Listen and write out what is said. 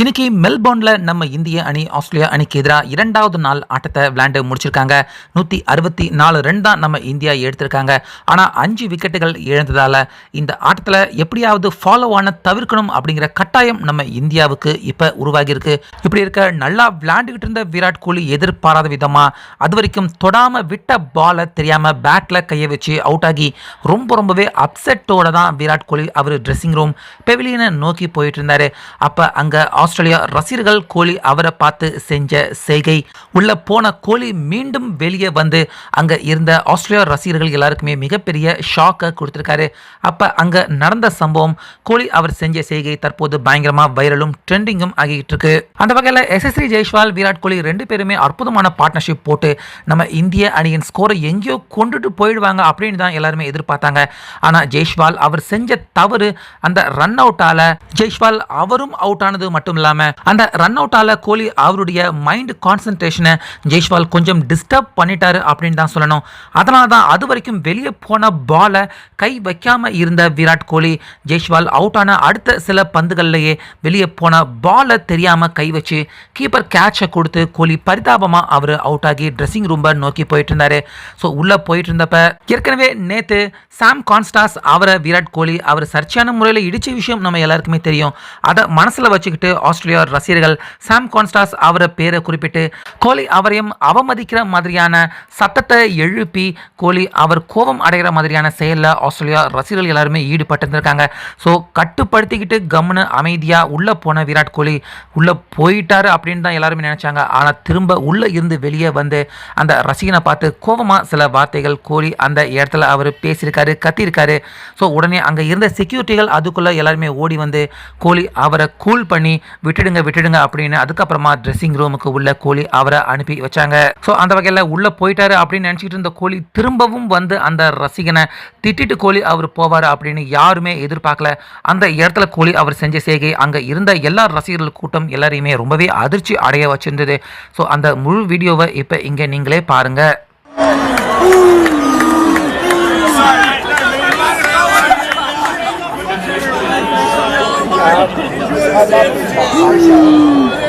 இன்னைக்கு மெல்போர்ன்ல நம்ம இந்திய அணி ஆஸ்திரேலியா அணிக்கு எதிராக இரண்டாவது நாள் ஆட்டத்தை விளையாண்டு முடிச்சிருக்காங்க. 164 ரன் தான் நம்ம இந்தியா எடுத்திருக்காங்க. ஆனால் 5 விக்கெட்டுகள் இழந்ததால இந்த ஆட்டத்தில் எப்படியாவது ஃபாலோ ஆன தவிர்க்கணும் அப்படிங்கிற கட்டாயம் நம்ம இந்தியாவுக்கு இப்போ உருவாகி இருக்கு. இப்படி இருக்க நல்லா விளையாண்டுகிட்டு இருந்த விராட் கோலி எதிர்பாராத விதமாக அது வரைக்கும் தொடாமல் விட்ட பாலை தெரியாமல் பேட்டில் கையை வச்சு அவுட் ஆகி ரொம்பவே அப்செட்டோட தான் விராட் கோலி அவர் ட்ரெஸ்ஸிங் ரூம் பெவிலியனை நோக்கி போயிட்டு இருந்தாரு. அப்போ அங்கே ஆஸ்திரேலியா ரசிகர்கள் கோலி அவரை பார்த்து செஞ்ச செய்கை உள்ள போன கோலி மீண்டும் வெளியே வந்து அங்க இருந்த ஆஸ்திரேலியா ரசிகர்கள் எல்லாருக்குமே மிகப்பெரிய ஷாக்கை கொடுத்திருக்காரு. அப்ப அங்க நடந்த சம்பவம் கோலி அவர் செஞ்ச செய்கை தற்போது பயங்கரமா வைரலும் ட்ரெண்டிங்கும் ஆகிட்டு இருக்கு. அந்த வகையில் எஸ்எஸ்வி ஜெய்ஸ்வால் விராட் கோலி 2 பேருமே அற்புதமான பார்ட்னர்ஷிப் போட்டு நம்ம இந்திய அணியின் ஸ்கோரை எங்கேயோ கொண்டுட்டு போயிடுவாங்க அப்படின்னு தான் எல்லாருமே எதிர்பார்த்தாங்க. ஆனா ஜெய்ஸ்வால் அவர் செஞ்ச தவறு அந்த ரன் அவுட்டால ஜெய்ஸ்வால் அவரும் அவுட் ஆனது மட்டும் இல்லாம அந்த ரன் அவுட்டால கோலி அவருடைய மைண்ட் கான்சென்ட்ரேஷனை ஜெய்ஸ்வால் கொஞ்சம் டிஸ்டர்ப் பண்ணிட்டாரு அப்படின்னு தான் சொல்லணும். அதனால தான் அது வரைக்கும் வெளியே போன பாலை கை வைக்காம இருந்த விராட் கோலி ஜெய்ஸ்வால் அவுட் ஆன அடுத்த சில பந்துகள்லேயே வெளியே போன பாலை தெரியாம கை வச்சு கீப்பர் கேட்சை கொடுத்து கோலி பரிதாபமா அவர் அவுட் ஆகி ட்ரெஸ்ஸிங் ரூமை நோக்கி போயிட்டு இருந்தாரு. ஸோ உள்ள போயிட்டு இருந்தப்ப ஏற்கனவே நேத்து சாம் கான்ஸ்டாஸ் அவரை விராட் கோலி அவர் சர்ச்சையான முறையில் இடிச்ச விஷயம் நம்ம எல்லாருக்குமே தெரியும். அதை மனசுல வச்சுக்கிட்டு ஆஸ்திரேலியா ரசிகர்கள் சாம் கான்ஸ்டாஸ் அவரை பேரை குறிப்பிட்டு கோலி அவரையும் அவமதிக்கிற மாதிரியான சத்தத்தை எழுப்பி கோலி அவர் கோபம் அடைகிற மாதிரியான செயலில் ஆஸ்திரேலியா ரசிகர்கள் எல்லாருமே ஈடுபட்டிருந்திருக்காங்க. ஸோ கட்டுப்படுத்திக்கிட்டு கம்முன்னு அமைதியாக உள்ளே போன விராட் கோலி உள்ளே போயிட்டாரு அப்படின்னு தான் எல்லாருமே நினச்சாங்க. ஆனால் திரும்ப உள்ளே இருந்து வெளியே வந்து அந்த ரசிகனை பார்த்து கோபமாக சில வார்த்தைகள் கோலி அந்த இடத்துல அவர் பேசியிருக்காரு, கத்தியிருக்காரு. ஸோ உடனே அங்கே இருந்த செக்யூரிட்டிகள் அதுக்குள்ளே எல்லாருமே ஓடி வந்து கோலி அவரை கூல் பண்ணி விட்டுடுங்க அப்படின்னு அதுக்கப்புறமா ட்ரெஸ்ஸிங் ரூமுக்கு உள்ள கோலி அவரை அனுப்பி வச்சாங்க. ஸோ அந்த வகையில் உள்ள போயிட்டாரு அப்படின்னு நினச்சிட்டு இருந்த கோலி திரும்பவும் வந்து அந்த ரசிகனை திட்டிட்டு கோலி அவர் போவார் அப்படின்னு யாருமே எதிர்பார்க்கல. அந்த இடத்துல கோலி அவர் செஞ்ச செய்கை அங்கே இருந்த எல்லா ரசிகர்கள் கூட்டம் எல்லாரையுமே ரொம்பவே அதிர்ச்சி அடைய வச்சிருந்தது. ஸோ அந்த முழு வீடியோவை இப்போ இங்கே நீங்களே பாருங்க. I love this.